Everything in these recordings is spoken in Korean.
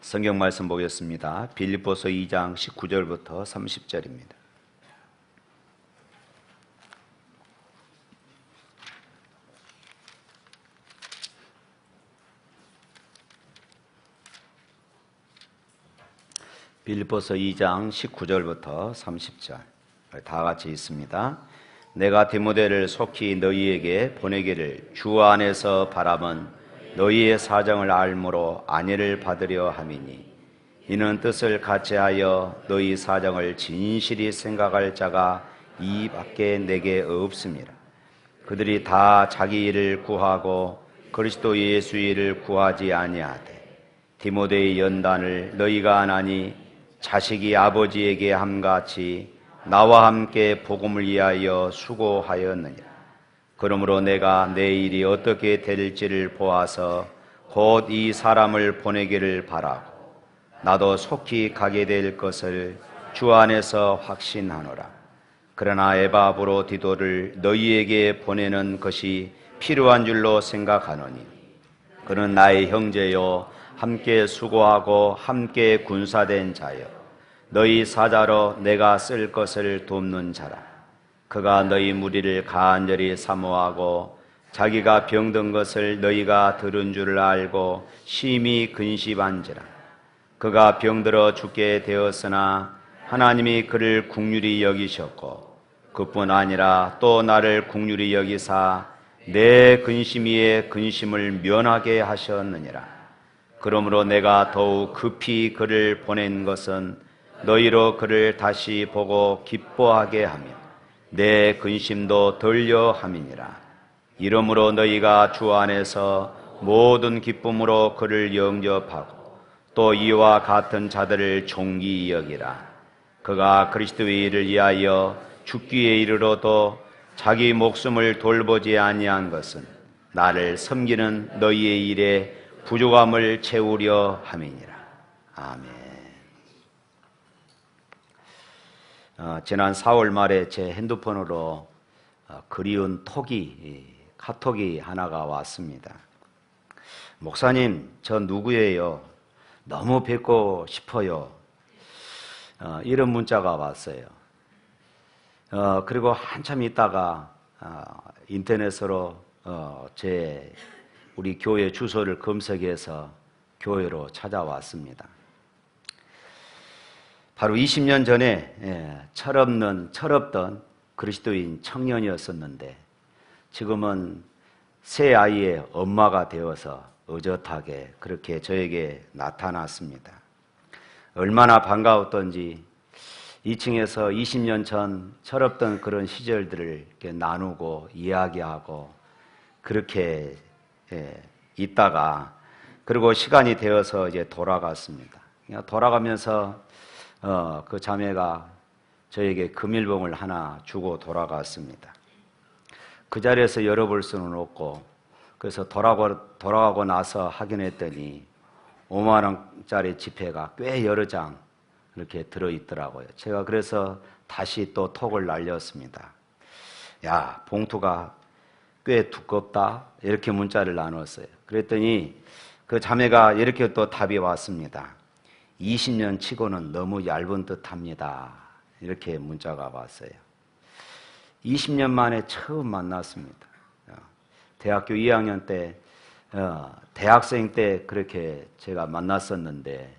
성경 말씀 보겠습니다. 빌립보서 2장 19절부터 30절입니다. 빌립보서 2장 19절부터 30절 다 같이 있습니다. 내가 디모데를 속히 너희에게 보내기를 주 안에서 바람은 너희의 사정을 알므로 안위를 받으려 함이니 이는 뜻을 같이하여 너희 사정을 진실히 생각할 자가 이 밖에 내게 없습니다. 그들이 다 자기 일을 구하고 그리스도 예수 일을 구하지 아니하되 디모데의 연단을 너희가 안하니 자식이 아버지에게 함같이 나와 함께 복음을 위하여 수고하였느니라. 그러므로 내가 내 일이 어떻게 될지를 보아서 곧 이 사람을 보내기를 바라고 나도 속히 가게 될 것을 주 안에서 확신하노라. 그러나 에바브로디도를 너희에게 보내는 것이 필요한 줄로 생각하노니 그는 나의 형제요 함께 수고하고 함께 군사된 자요 너희 사자로 내가 쓸 것을 돕는 자라. 그가 너희 무리를 간절히 사모하고 자기가 병든 것을 너희가 들은 줄을 알고 심히 근심한지라. 그가 병들어 죽게 되었으나 하나님이 그를 긍휼히 여기셨고 그뿐 아니라 또 나를 긍휼히 여기사 내 근심 위에 근심을 면하게 하셨느니라. 그러므로 내가 더욱 급히 그를 보낸 것은 너희로 그를 다시 보고 기뻐하게 하며 내 근심도 덜려 함이니라. 이러므로 너희가 주 안에서 모든 기쁨으로 그를 영접하고 또 이와 같은 자들을 존귀히 여기라. 그가 그리스도의 일을 위하여 죽기에 이르러도 자기 목숨을 돌보지 아니한 것은 나를 섬기는 너희의 일에 부족함을 채우려 함이니라. 아멘. 지난 4월 말에 제 핸드폰으로 그리운 카톡이 하나가 왔습니다. 목사님, 저 누구예요? 너무 뵙고 싶어요. 이런 문자가 왔어요. 그리고 한참 있다가 인터넷으로 우리 교회 주소를 검색해서 교회로 찾아왔습니다. 바로 20년 전에 철없던 그리스도인 청년이었었는데 지금은 새 아이의 엄마가 되어서 의젓하게 그렇게 저에게 나타났습니다. 얼마나 반가웠던지 2층에서 20년 전 철없던 그런 시절들을 이렇게 나누고 이야기하고 그렇게 있다가 그리고 시간이 되어서 이제 돌아갔습니다. 돌아가면서 그 자매가 저에게 금일봉을 하나 주고 돌아갔습니다. 그 자리에서 열어볼 수는 없고 그래서 돌아가고 나서 확인했더니 5만 원짜리 지폐가 꽤 여러 장 이렇게 들어있더라고요. 제가 그래서 다시 또 톡을 날렸습니다. 야, 봉투가 꽤 두껍다 이렇게 문자를 나눴어요. 그랬더니 그 자매가 이렇게 또 답이 왔습니다. 20년 치고는 너무 얇은 듯합니다. 이렇게 문자가 왔어요. 20년 만에 처음 만났습니다. 대학교 2학년 때, 대학생 때 그렇게 제가 만났었는데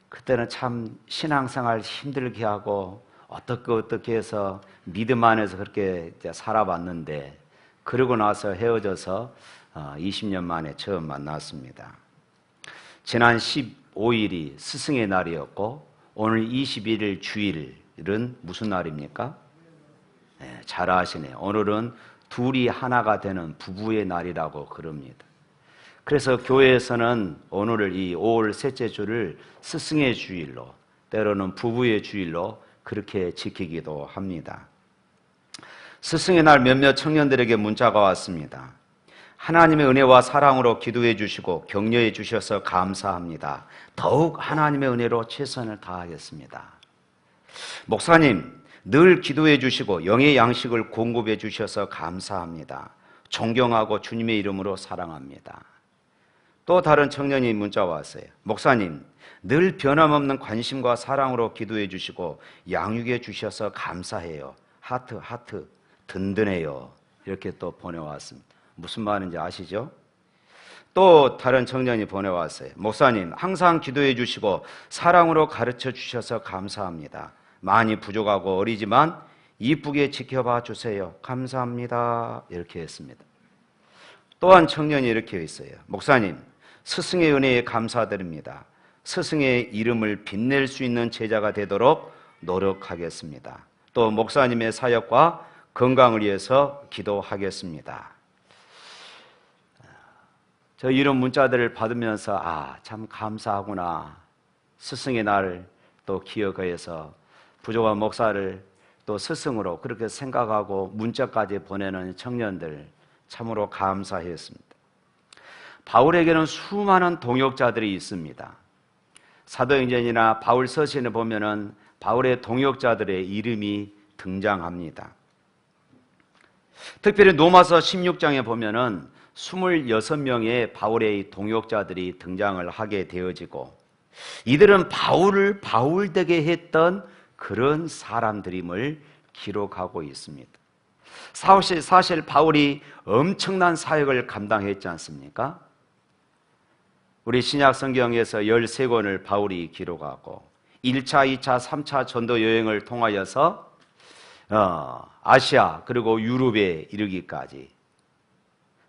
그때는 참 신앙생활 힘들게 하고 어떻게 해서 믿음 안에서 그렇게 살아봤는데 그러고 나서 헤어져서 20년 만에 처음 만났습니다. 지난 15일이 스승의 날이었고 오늘 21일 주일은 무슨 날입니까? 네, 잘 아시네요. 오늘은 둘이 하나가 되는 부부의 날이라고 그럽니다. 그래서 교회에서는 오늘을 이 5월 셋째 주를 스승의 주일로 때로는 부부의 주일로 그렇게 지키기도 합니다. 스승의 날 몇몇 청년들에게 문자가 왔습니다. 하나님의 은혜와 사랑으로 기도해 주시고 격려해 주셔서 감사합니다. 더욱 하나님의 은혜로 최선을 다하겠습니다. 목사님, 늘 기도해 주시고 영의 양식을 공급해 주셔서 감사합니다. 존경하고 주님의 이름으로 사랑합니다. 또 다른 청년이 문자가 왔어요. 목사님, 늘 변함없는 관심과 사랑으로 기도해 주시고 양육해 주셔서 감사해요. 하트 하트 든든해요. 이렇게 또 보내왔습니다. 무슨 말인지 아시죠? 또 다른 청년이 보내왔어요. 목사님, 항상 기도해 주시고 사랑으로 가르쳐 주셔서 감사합니다. 많이 부족하고 어리지만 이쁘게 지켜봐 주세요. 감사합니다. 이렇게 했습니다. 또한 청년이 이렇게 있어요. 목사님, 스승의 은혜에 감사드립니다. 스승의 이름을 빛낼 수 있는 제자가 되도록 노력하겠습니다. 또 목사님의 사역과 건강을 위해서 기도하겠습니다. 저 이런 문자들을 받으면서 참 감사하구나. 스승의 날을 또 기억해서 부족한 목사를 또 스승으로 그렇게 생각하고 문자까지 보내는 청년들 참으로 감사했습니다. 바울에게는 수많은 동역자들이 있습니다. 사도행전이나 바울 서신에 보면은 바울의 동역자들의 이름이 등장합니다. 특별히 로마서 16장에 보면은 26명의 바울의 동역자들이 등장을 하게 되어지고 이들은 바울을 바울되게 했던 그런 사람들임을 기록하고 있습니다. 사실 바울이 엄청난 사역을 감당했지 않습니까? 우리 신약 성경에서 13권을 바울이 기록하고 1차, 2차, 3차 전도 여행을 통하여서 아시아 그리고 유럽에 이르기까지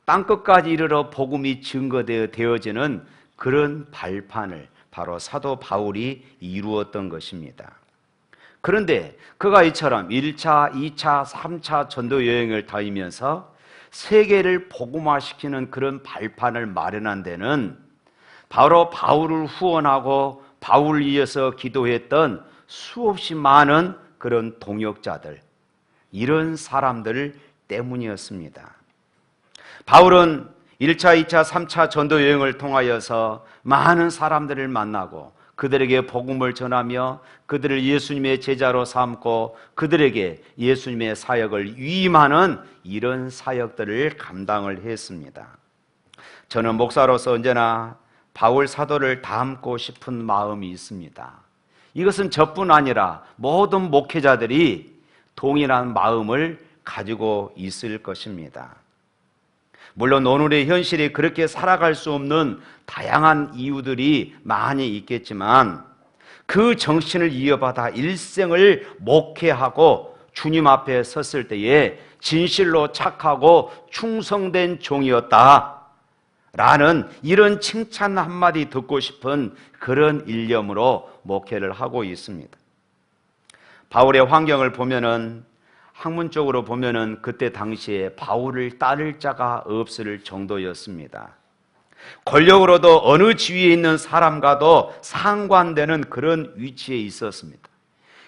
땅끝까지 이르러 복음이 증거되어지는 그런 발판을 바로 사도 바울이 이루었던 것입니다. 그런데 그가 이처럼 1차, 2차, 3차 전도 여행을 다니면서 세계를 복음화시키는 그런 발판을 마련한 데는 바로 바울을 후원하고 바울을 위해서 기도했던 수없이 많은 그런 동역자들, 이런 사람들 때문이었습니다. 바울은 1차, 2차, 3차 전도 여행을 통하여서 많은 사람들을 만나고 그들에게 복음을 전하며 그들을 예수님의 제자로 삼고 그들에게 예수님의 사역을 위임하는 이런 사역들을 감당을 했습니다. 저는 목사로서 언제나 바울 사도를 닮고 싶은 마음이 있습니다. 이것은 저뿐 아니라 모든 목회자들이 동일한 마음을 가지고 있을 것입니다. 물론 오늘의 현실이 그렇게 살아갈 수 없는 다양한 이유들이 많이 있겠지만 그 정신을 이어받아 일생을 목회하고 주님 앞에 섰을 때에 진실로 착하고 충성된 종이었다 라는 이런 칭찬 한마디 듣고 싶은 그런 일념으로 목회를 하고 있습니다. 바울의 환경을 보면은 학문적으로 보면은 그때 당시에 바울을 따를 자가 없을 정도였습니다. 권력으로도 어느 지위에 있는 사람과도 상관되는 그런 위치에 있었습니다.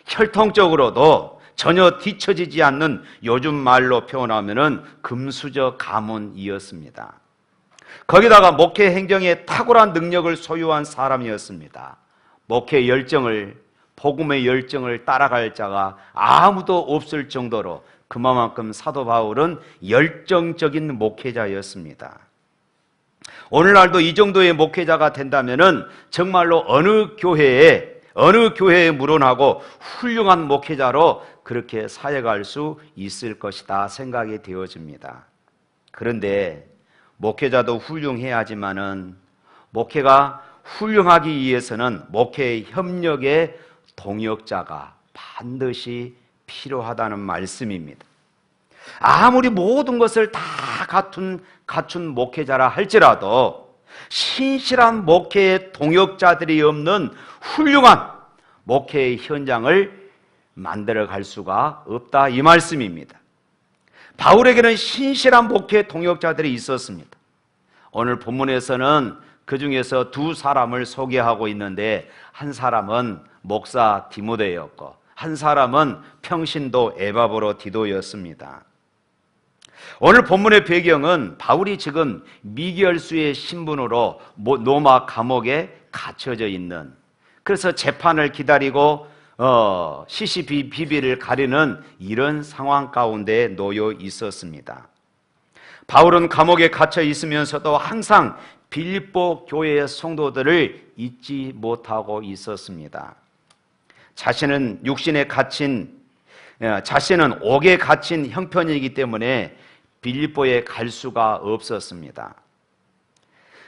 혈통적으로도 전혀 뒤처지지 않는 요즘 말로 표현하면은 금수저 가문이었습니다. 거기다가 목회 행정에 탁월한 능력을 소유한 사람이었습니다. 목회 열정을, 복음의 열정을 따라갈 자가 아무도 없을 정도로 그만큼 사도 바울은 열정적인 목회자였습니다. 오늘날도 이 정도의 목회자가 된다면은 정말로 어느 교회에 물어나고 훌륭한 목회자로 그렇게 사역할 수 있을 것이다 생각이 되어집니다. 그런데 목회자도 훌륭해야 하지만은 목회가 훌륭하기 위해서는 목회 협력의 동역자가 반드시 필요하다는 말씀입니다. 아무리 모든 것을 다 갖춘 목회자라 할지라도 신실한 목회의 동역자들이 없는 훌륭한 목회의 현장을 만들어갈 수가 없다 이 말씀입니다. 바울에게는 신실한 목회 동역자들이 있었습니다. 오늘 본문에서는 그 중에서 두 사람을 소개하고 있는데 한 사람은 목사 디모데였고 한 사람은 평신도 에바브로 디도였습니다. 오늘 본문의 배경은 바울이 지금 미결수의 신분으로 로마 감옥에 갇혀져 있는, 그래서 재판을 기다리고 시시비비를 가리는 이런 상황 가운데 놓여 있었습니다. 바울은 감옥에 갇혀 있으면서도 항상 빌립보 교회의 성도들을 잊지 못하고 있었습니다. 자신은 옥에 갇힌 형편이기 때문에 빌립보에 갈 수가 없었습니다.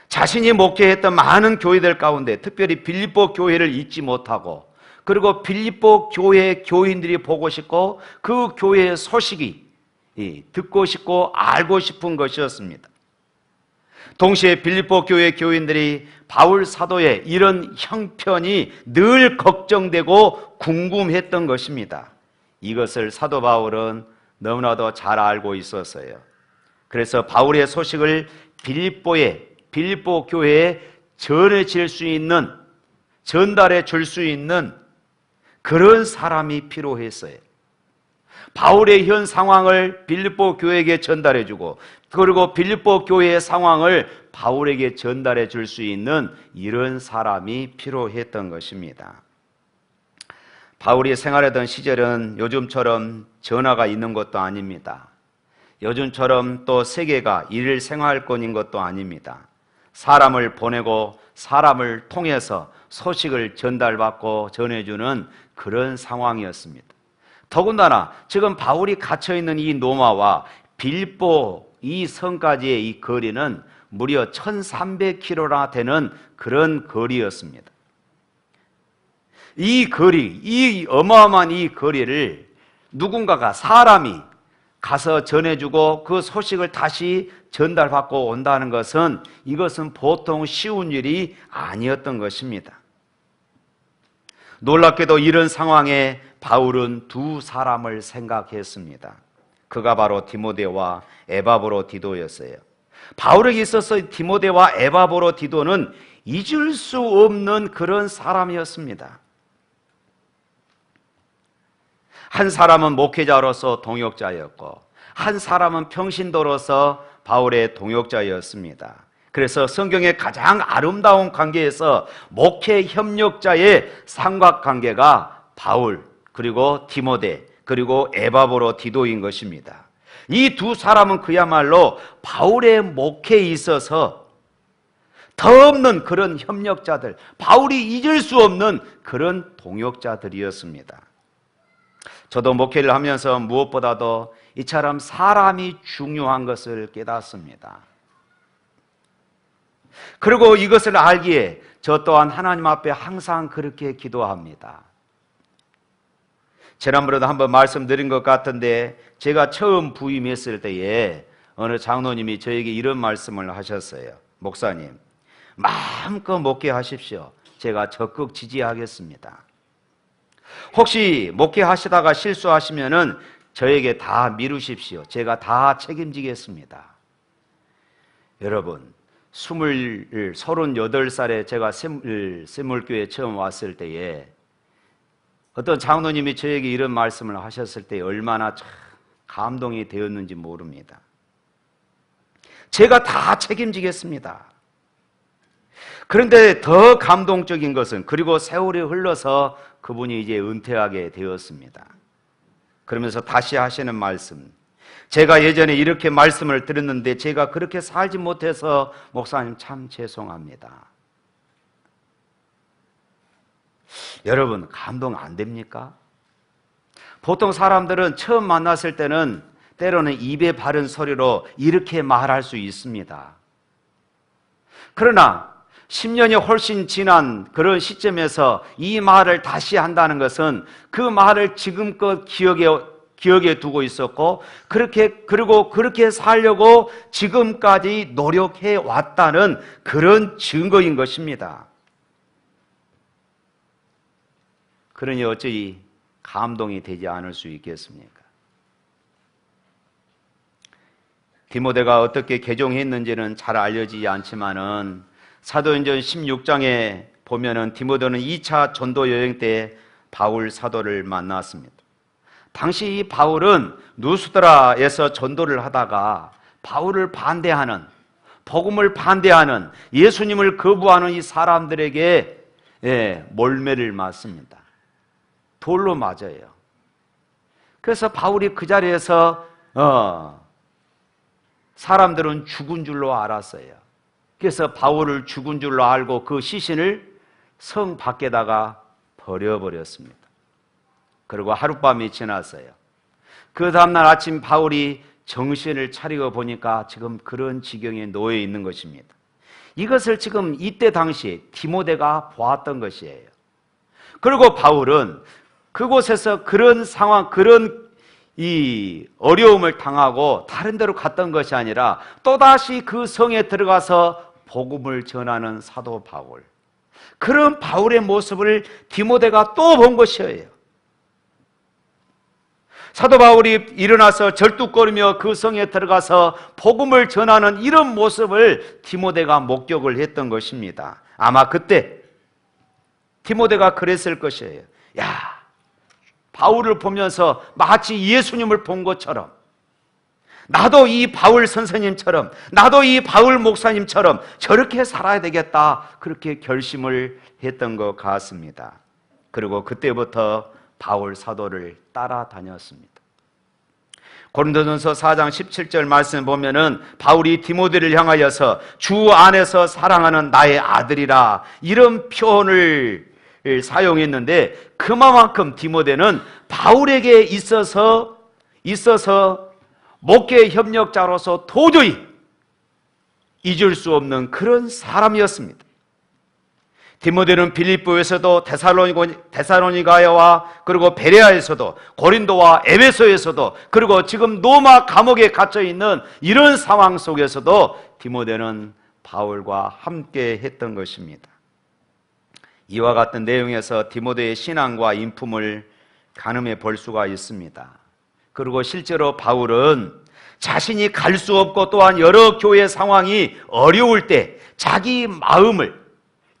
자신이 목회했던 많은 교회들 가운데 특별히 빌립보 교회를 잊지 못하고, 그리고 빌립보 교회 교인들이 보고 싶고 그 교회의 소식이 듣고 싶고 알고 싶은 것이었습니다. 동시에 빌립보 교회 교인들이 바울 사도의 이런 형편이 늘 걱정되고 궁금했던 것입니다. 이것을 사도 바울은 너무나도 잘 알고 있었어요. 그래서 바울의 소식을 빌립보 교회에 전달해 줄 수 있는 그런 사람이 필요했어요. 바울의 현 상황을 빌립보 교회에게 전달해 주고, 그리고 빌립보 교회의 상황을 바울에게 전달해 줄 수 있는 이런 사람이 필요했던 것입니다. 바울이 생활하던 시절은 요즘처럼 전화가 있는 것도 아닙니다. 요즘처럼 또 세계가 일일 생활권인 것도 아닙니다. 사람을 보내고 사람을 통해서 소식을 전달받고 전해주는 그런 상황이었습니다. 더군다나 지금 바울이 갇혀있는 이 로마와 빌립보 이 성까지의 이 거리는 무려 1300km나 되는 그런 거리였습니다. 이 어마어마한 이 거리를 누군가가, 사람이 가서 전해주고 그 소식을 다시 전달받고 온다는 것은, 이것은 보통 쉬운 일이 아니었던 것입니다. 놀랍게도 이런 상황에 바울은 두 사람을 생각했습니다. 그가 바로 디모데와 에바브로디도였어요. 바울에게 있어서 디모데와 에바브로디도는 잊을 수 없는 그런 사람이었습니다. 한 사람은 목회자로서 동역자였고, 한 사람은 평신도로서 바울의 동역자였습니다. 그래서 성경의 가장 아름다운 관계에서 목회 협력자의 삼각관계가 바울, 그리고 디모데, 그리고 에바브로디도인 것입니다. 이 두 사람은 그야말로 바울의 목회에 있어서 더 없는 그런 협력자들, 바울이 잊을 수 없는 그런 동역자들이었습니다. 저도 목회를 하면서 무엇보다도 이처럼 사람이 중요한 것을 깨닫습니다. 그리고 이것을 알기에 저 또한 하나님 앞에 항상 그렇게 기도합니다. 지난번에도 한번 말씀드린 것 같은데, 제가 처음 부임했을 때에 어느 장로님이 저에게 이런 말씀을 하셨어요. 목사님, 마음껏 목회하십시오. 제가 적극 지지하겠습니다. 혹시 목회하시다가 실수하시면은 저에게 다 미루십시오. 제가 다 책임지겠습니다. 여러분, 38살에 제가 샘물교회에 처음 왔을 때에 어떤 장로님이 저에게 이런 말씀을 하셨을 때 얼마나 참 감동이 되었는지 모릅니다. 제가 다 책임지겠습니다. 그런데 더 감동적인 것은, 그리고 세월이 흘러서 그분이 이제 은퇴하게 되었습니다. 그러면서 다시 하시는 말씀, 제가 예전에 이렇게 말씀을 드렸는데 제가 그렇게 살지 못해서 목사님 참 죄송합니다. 여러분, 감동 안 됩니까? 보통 사람들은 처음 만났을 때는 때로는 입에 바른 소리로 이렇게 말할 수 있습니다. 그러나 10년이 훨씬 지난 그런 시점에서 이 말을 다시 한다는 것은 그 말을 지금껏 기억에 두고 있었고, 그리고 그렇게 살려고 지금까지 노력해 왔다는 그런 증거인 것입니다. 그러니 어찌 감동이 되지 않을 수 있겠습니까? 디모데가 어떻게 개종했는지는 잘 알려지지 않지만은 사도행전 16장에 보면은 디모데는 2차 전도 여행 때 바울 사도를 만났습니다. 당시 이 바울은 누스드라에서 전도를 하다가 바울을 반대하는, 복음을 반대하는, 예수님을 거부하는 이 사람들에게 몰매를 맞습니다. 돌로 맞아요. 그래서 바울이 그 자리에서 사람들은 죽은 줄로 알았어요. 그래서 바울을 죽은 줄로 알고 그 시신을 성 밖에다가 버려버렸습니다. 그리고 하룻밤이 지났어요. 그 다음날 아침 바울이 정신을 차리고 보니까 지금 그런 지경에 놓여 있는 것입니다. 이것을 지금 이때 당시 디모데가 보았던 것이에요. 그리고 바울은 그곳에서 그런 상황, 그런 이 어려움을 당하고 다른 데로 갔던 것이 아니라 또다시 그 성에 들어가서 복음을 전하는 사도 바울, 그런 바울의 모습을 디모데가 또 본 것이에요. 사도 바울이 일어나서 절뚝거리며 그 성에 들어가서 복음을 전하는 이런 모습을 디모데가 목격을 했던 것입니다. 아마 그때 디모데가 그랬을 것이에요. 야, 바울을 보면서 마치 예수님을 본 것처럼, 나도 이 바울 선생님처럼, 나도 이 바울 목사님처럼 저렇게 살아야 되겠다, 그렇게 결심을 했던 것 같습니다. 그리고 그때부터 바울 사도를 따라다녔습니다. 고린도전서 4장 17절 말씀 보면은 바울이 디모데를 향하여서 주 안에서 사랑하는 나의 아들이라, 이런 표현을 사용했는데 그만큼 디모데는 바울에게 있어서 목회 협력자로서 도저히 잊을 수 없는 그런 사람이었습니다. 디모데는 빌립보에서도 데살로니가와 그리고 베레아에서도 고린도와 에베소에서도 그리고 지금 로마 감옥에 갇혀 있는 이런 상황 속에서도 디모데는 바울과 함께 했던 것입니다. 이와 같은 내용에서 디모데의 신앙과 인품을 가늠해 볼 수가 있습니다. 그리고 실제로 바울은 자신이 갈 수 없고 또한 여러 교회 상황이 어려울 때 자기 마음을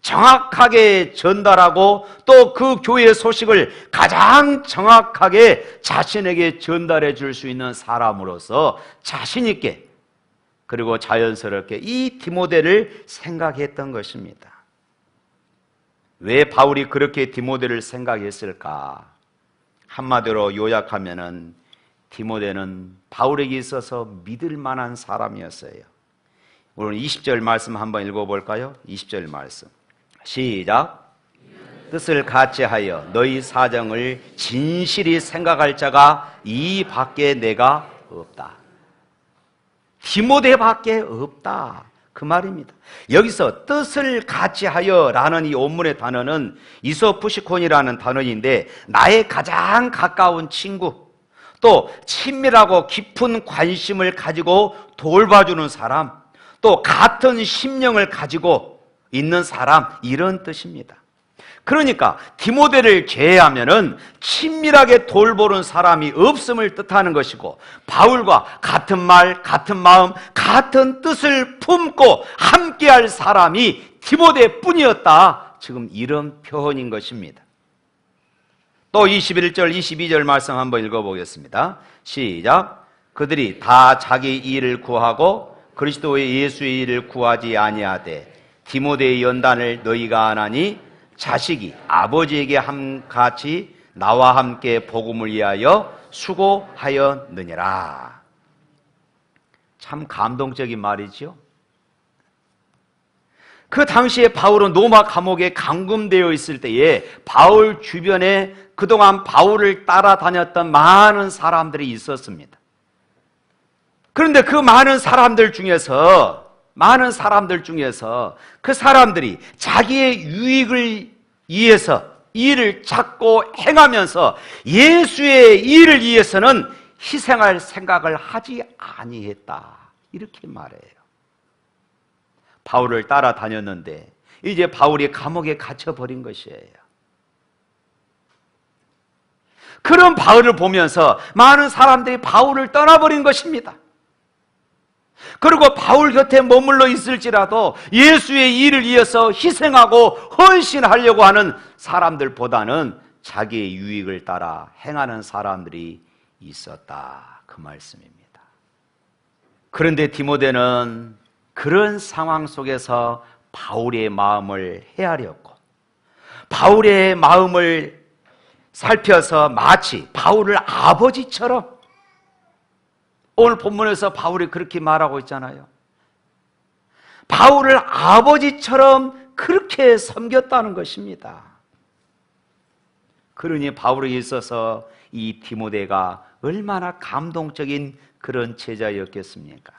정확하게 전달하고 또 그 교회의 소식을 가장 정확하게 자신에게 전달해 줄 수 있는 사람으로서 자신 있게 그리고 자연스럽게 이 디모데를 생각했던 것입니다. 왜 바울이 그렇게 디모데를 생각했을까? 한마디로 요약하면은 디모데는 바울에게 있어서 믿을 만한 사람이었어요. 오늘 20절 말씀 한번 읽어볼까요? 20절 말씀 시작. 뜻을 같이 하여 너희 사정을 진실히 생각할 자가 이 밖에 내가 없다. 디모데 밖에 없다, 그 말입니다. 여기서 뜻을 같이 하여 라는 이 원문의 단어는 이소푸시콘이라는 단어인데, 나의 가장 가까운 친구, 또 친밀하고 깊은 관심을 가지고 돌봐주는 사람, 또 같은 심령을 가지고 있는 사람, 이런 뜻입니다. 그러니까 디모데를 제외하면은 친밀하게 돌보는 사람이 없음을 뜻하는 것이고, 바울과 같은 말, 같은 마음, 같은 뜻을 품고 함께할 사람이 디모데뿐이었다, 지금 이런 표현인 것입니다. 또 21절, 22절 말씀 한번 읽어보겠습니다. 시작. 그들이 다 자기 일을 구하고 그리스도의 예수의 일을 구하지 아니하되 디모데의 연단을 너희가 아나니 자식이 아버지에게 함같이 나와 함께 복음을 위하여 수고하였느니라. 참 감동적인 말이죠. 그 당시에 바울은 로마 감옥에 감금되어 있을 때에 바울 주변에 그동안 바울을 따라다녔던 많은 사람들이 있었습니다. 그런데 그 많은 사람들 중에서 그 사람들이 자기의 유익을 위해서 일을 찾고 행하면서 예수의 일을 위해서는 희생할 생각을 하지 아니했다, 이렇게 말해요. 바울을 따라다녔는데 이제 바울이 감옥에 갇혀버린 것이에요. 그런 바울을 보면서 많은 사람들이 바울을 떠나버린 것입니다. 그리고 바울 곁에 머물러 있을지라도 예수의 일을 위해서 희생하고 헌신하려고 하는 사람들보다는 자기의 유익을 따라 행하는 사람들이 있었다, 그 말씀입니다. 그런데 디모데는 그런 상황 속에서 바울의 마음을 헤아렸고, 바울의 마음을 살펴서 마치 바울을 아버지처럼, 오늘 본문에서 바울이 그렇게 말하고 있잖아요. 바울을 아버지처럼 그렇게 섬겼다는 것입니다. 그러니 바울에게 있어서 이 디모데가 얼마나 감동적인 그런 제자였겠습니까?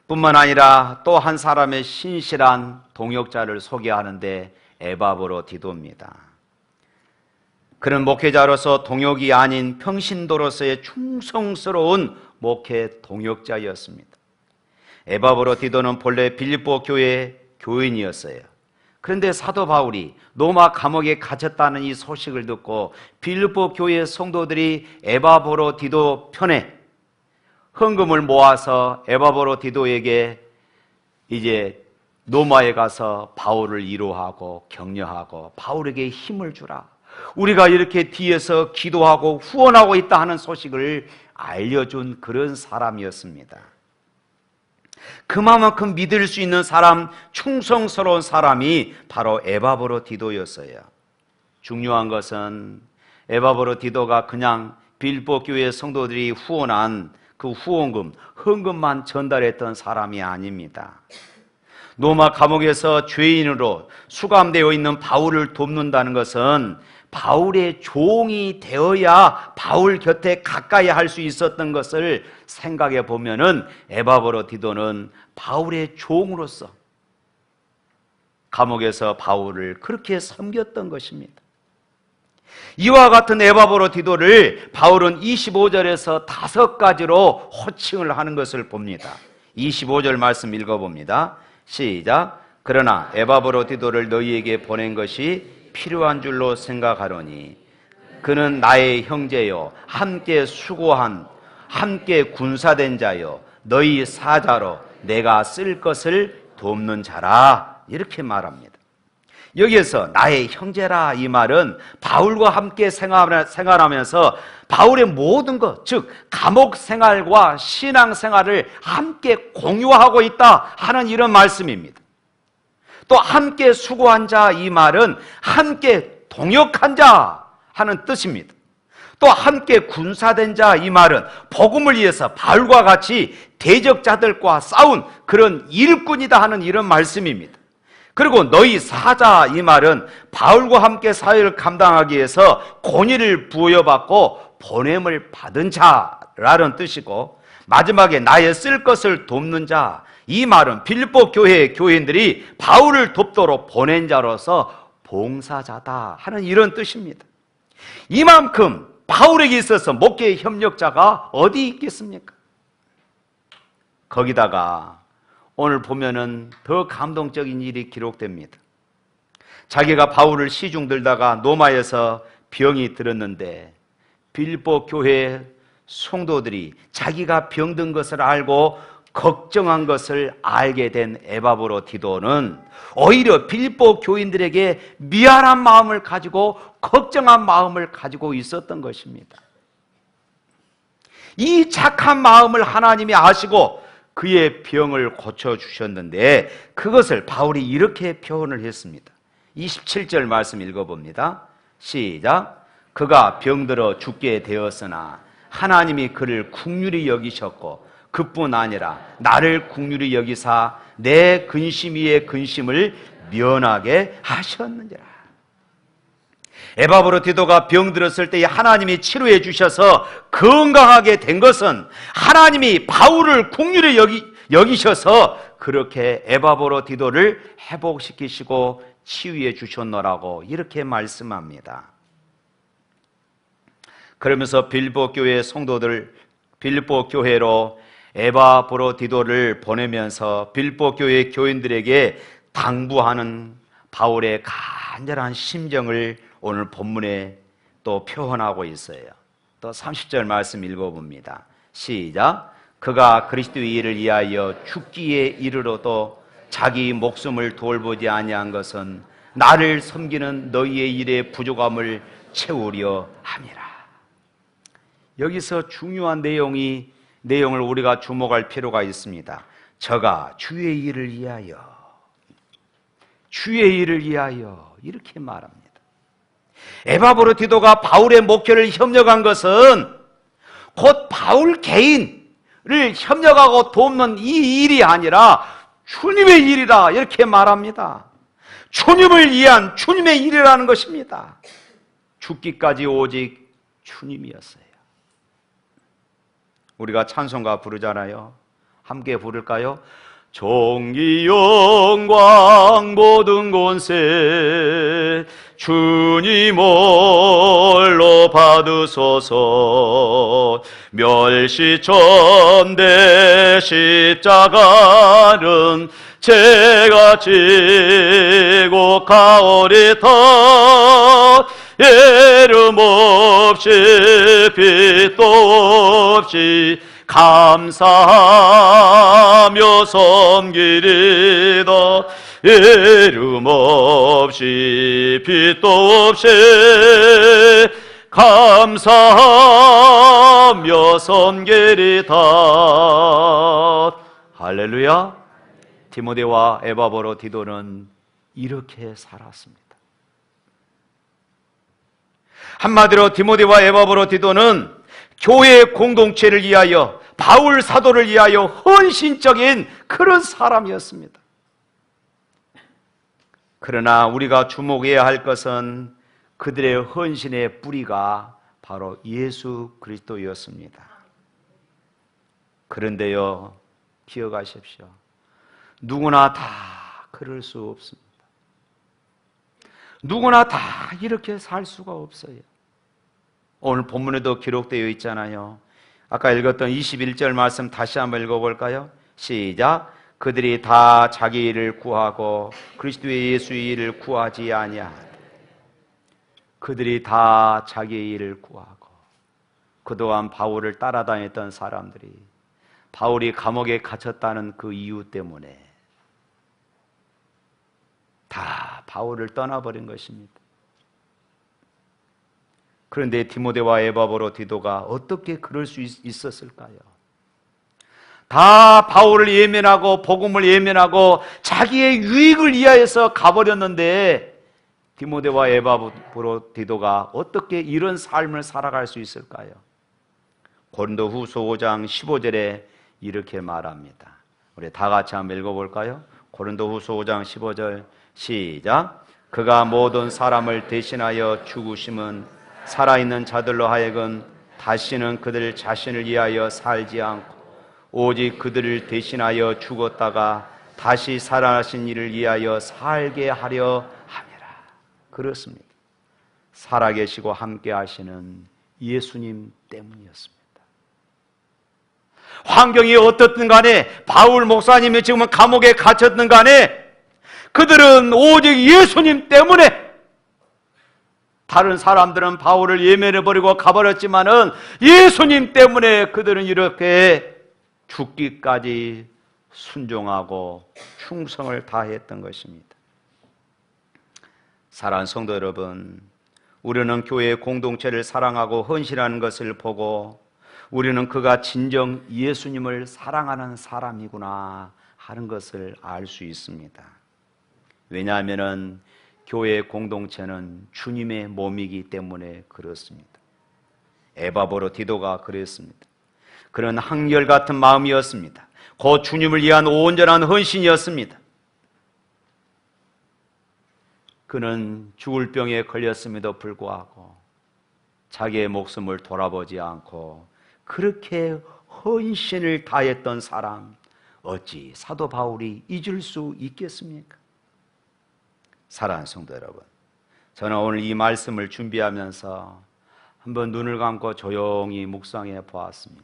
뿐만 아니라 또 한 사람의 신실한 동역자를 소개하는데 에바브로디도입니다. 그는 목회자로서 동역이 아닌 평신도로서의 충성스러운 목회 동역자였습니다. 에바브로디도는 본래 빌립보 교회 교인이었어요. 그런데 사도 바울이 로마 감옥에 갇혔다는 이 소식을 듣고 빌립보 교회 성도들이 에바브로디도 편에 헌금을 모아서 에바브로디도에게 이제 로마에 가서 바울을 위로하고 격려하고 바울에게 힘을 주라, 우리가 이렇게 뒤에서 기도하고 후원하고 있다 하는 소식을 알려준 그런 사람이었습니다. 그만큼 믿을 수 있는 사람, 충성스러운 사람이 바로 에바브로디도였어요. 중요한 것은 에바브로디도가 그냥 빌립보 교회 성도들이 후원한 그 후원금, 헌금만 전달했던 사람이 아닙니다. 로마 감옥에서 죄인으로 수감되어 있는 바울을 돕는다는 것은 바울의 종이 되어야 바울 곁에 가까이 할 수 있었던 것을 생각해 보면은 에바브로디도는 바울의 종으로서 감옥에서 바울을 그렇게 섬겼던 것입니다. 이와 같은 에바브로디도를 바울은 25절에서 5가지로 호칭을 하는 것을 봅니다. 25절 말씀 읽어봅니다. 시작. 그러나 에바브로디도를 너희에게 보낸 것이 필요한 줄로 생각하노니 그는 나의 형제요 함께 수고한 함께 군사된 자요 너희 사자로 내가 쓸 것을 돕는 자라, 이렇게 말합니다. 여기에서 나의 형제라 이 말은 바울과 함께 생활하면서 바울의 모든 것, 즉 감옥 생활과 신앙 생활을 함께 공유하고 있다 하는 이런 말씀입니다. 또 함께 수고한 자 이 말은 함께 동역한 자 하는 뜻입니다. 또 함께 군사된 자 이 말은 복음을 위해서 바울과 같이 대적자들과 싸운 그런 일꾼이다 하는 이런 말씀입니다. 그리고 너희 사자 이 말은 바울과 함께 사역을 감당하기 위해서 권위를 부여받고 보냄을 받은 자라는 뜻이고, 마지막에 나의 쓸 것을 돕는 자 이 말은 빌립보 교회의 교인들이 바울을 돕도록 보낸 자로서 봉사자다 하는 이런 뜻입니다. 이만큼 바울에게 있어서 목회의 협력자가 어디 있겠습니까? 거기다가 오늘 보면은 더 감동적인 일이 기록됩니다. 자기가 바울을 시중 들다가 로마에서 병이 들었는데 빌립보 교회 성도들이 자기가 병든 것을 알고 걱정한 것을 알게 된 에바브로디도는 오히려 빌립보 교인들에게 미안한 마음을 가지고 걱정한 마음을 가지고 있었던 것입니다. 이 착한 마음을 하나님이 아시고 그의 병을 고쳐주셨는데 그것을 바울이 이렇게 표현을 했습니다. 27절 말씀 읽어봅니다. 시작. 그가 병들어 죽게 되었으나 하나님이 그를 긍휼히 여기셨고 그뿐 아니라 나를 긍휼히 여기사 내 근심 위에 근심을 면하게 하셨느니라. 에바브로디도가 병들었을 때 하나님이 치료해 주셔서 건강하게 된 것은 하나님이 바울을 긍휼히 여기셔서 그렇게 에바브로디도를 회복시키시고 치유해 주셨노라고 이렇게 말씀합니다. 그러면서 빌립보 교회 성도들, 빌립보 교회로 에바브로디도를 보내면서 빌립보 교회 교인들에게 당부하는 바울의 간절한 심정을 오늘 본문에 또 표현하고 있어요. 또 30절 말씀 읽어봅니다. 시작. 그가 그리스도의 일을 위하여 죽기에 이르러도 자기 목숨을 돌보지 아니한 것은 나를 섬기는 너희의 일의 부족함을 채우려 함이라. 여기서 중요한 내용을 우리가 주목할 필요가 있습니다. 저가 주의 일을 위하여 이렇게 말합니다. 에바브로디도가 바울의 목회를 협력한 것은 곧 바울 개인을 협력하고 돕는 이 일이 아니라 주님의 일이라 이렇게 말합니다. 주님을 위한 주님의 일이라는 것입니다. 죽기까지 오직 주님이었어요. 우리가 찬송가 부르잖아요. 함께 부를까요? 정의 영광 모든 권세 주님 홀로 받으소서. 멸시천대 십자가는 제가 지고 가오리다. 예름 없이 빛도 없이 감사하며 섬기리다. 이름 없이 빛도 없이 감사하며 섬기리다. 할렐루야. 디모데와 에바브로디도는 이렇게 살았습니다. 한마디로 디모데와 에바브로디도는 교회 공동체를 위하여, 바울 사도를 위하여 헌신적인 그런 사람이었습니다. 그러나 우리가 주목해야 할 것은 그들의 헌신의 뿌리가 바로 예수 그리스도였습니다. 그런데요, 기억하십시오. 누구나 다 그럴 수 없습니다. 누구나 다 이렇게 살 수가 없어요. 오늘 본문에도 기록되어 있잖아요. 아까 읽었던 21절 말씀 다시 한번 읽어볼까요? 시작. 그들이 다 자기 일을 구하고 그리스도의 예수의 일을 구하지 아니하되. 그들이 다 자기 일을 구하고. 그동안 바울을 따라다녔던 사람들이 바울이 감옥에 갇혔다는 그 이유 때문에 다 바울을 떠나버린 것입니다. 그런데 디모데와 에바브로디도가 어떻게 그럴 수 있었을까요? 다 바울을 예면하고 복음을 예면하고 자기의 유익을 위하여서 가버렸는데 디모데와 에바브로디도가 어떻게 이런 삶을 살아갈 수 있을까요? 고린도후서 5장 15절에 이렇게 말합니다. 우리 다 같이 한번 읽어볼까요? 고린도후서 5장 15절 시작. 그가 모든 사람을 대신하여 죽으심은 살아있는 자들로 하여금 다시는 그들 자신을 위하여 살지 않고 오직 그들을 대신하여 죽었다가 다시 살아나신 이를 위하여 살게 하려 함이라. 그렇습니다. 살아계시고 함께 하시는 예수님 때문이었습니다. 환경이 어떻든 간에 바울 목사님이 지금은 감옥에 갇혔든 간에 그들은 오직 예수님 때문에, 다른 사람들은 바울을 예면해버리고 가버렸지만은 예수님 때문에 그들은 이렇게 죽기까지 순종하고 충성을 다했던 것입니다. 사랑하는 성도 여러분, 우리는 교회 공동체를 사랑하고 헌신하는 것을 보고 우리는 그가 진정 예수님을 사랑하는 사람이구나 하는 것을 알 수 있습니다. 왜냐하면 교회 공동체는 주님의 몸이기 때문에 그렇습니다. 에바브로디도가 그랬습니다. 그는 한결같은 마음이었습니다. 곧 주님을 위한 온전한 헌신이었습니다. 그는 죽을 병에 걸렸음에도 불구하고 자기의 목숨을 돌아보지 않고 그렇게 헌신을 다했던 사람, 어찌 사도 바울이 잊을 수 있겠습니까? 사랑하는 성도 여러분, 저는 오늘 이 말씀을 준비하면서 한번 눈을 감고 조용히 묵상해 보았습니다.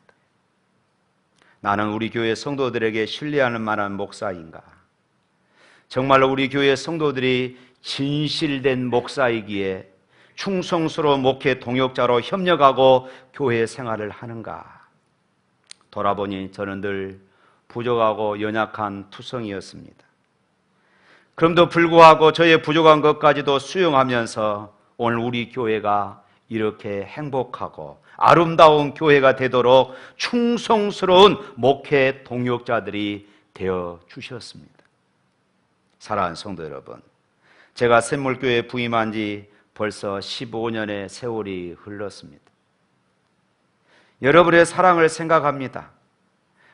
나는 우리 교회 성도들에게 신뢰하는 만한 목사인가? 정말로 우리 교회 성도들이 진실된 목사이기에 충성스러운 목회 동역자로 협력하고 교회 생활을 하는가? 돌아보니 저는 늘 부족하고 연약한 투성이었습니다. 그럼에도 불구하고 저의 부족한 것까지도 수용하면서 오늘 우리 교회가 이렇게 행복하고 아름다운 교회가 되도록 충성스러운 목회 동역자들이 되어 주셨습니다. 사랑하는 성도 여러분, 제가 샘물교회에 부임한 지 벌써 15년의 세월이 흘렀습니다. 여러분의 사랑을 생각합니다.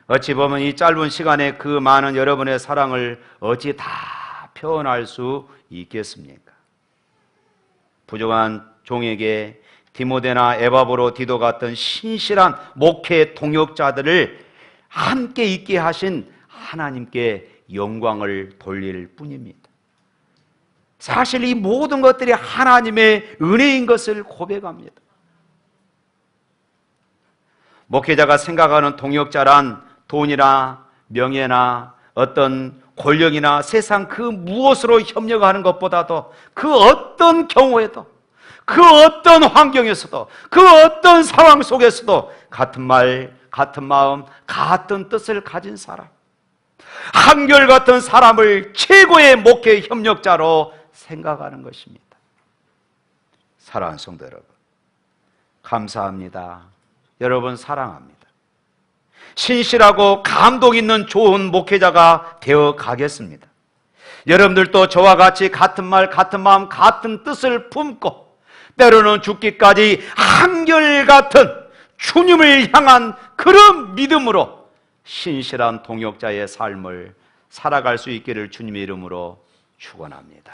어찌 보면 이 짧은 시간에 그 많은 여러분의 사랑을 어찌 다 표현할 수 있겠습니까? 부족한 종에게 디모데나 에바브로디도 같은 신실한 목회 동역자들을 함께 있게 하신 하나님께 영광을 돌릴 뿐입니다. 사실 이 모든 것들이 하나님의 은혜인 것을 고백합니다. 목회자가 생각하는 동역자란 돈이나 명예나 어떤 권력이나 세상 그 무엇으로 협력하는 것보다도 그 어떤 경우에도 그 어떤 환경에서도 그 어떤 상황 속에서도 같은 말, 같은 마음, 같은 뜻을 가진 사람, 한결같은 사람을 최고의 목회 협력자로 생각하는 것입니다. 사랑하는 성도 여러분, 감사합니다. 여러분 사랑합니다. 신실하고 감동 있는 좋은 목회자가 되어 가겠습니다. 여러분들도 저와 같이 같은 말, 같은 마음, 같은 뜻을 품고 때로는 죽기까지 한결같은 주님을 향한 그런 믿음으로 신실한 동역자의 삶을 살아갈 수 있기를 주님의 이름으로 축원합니다.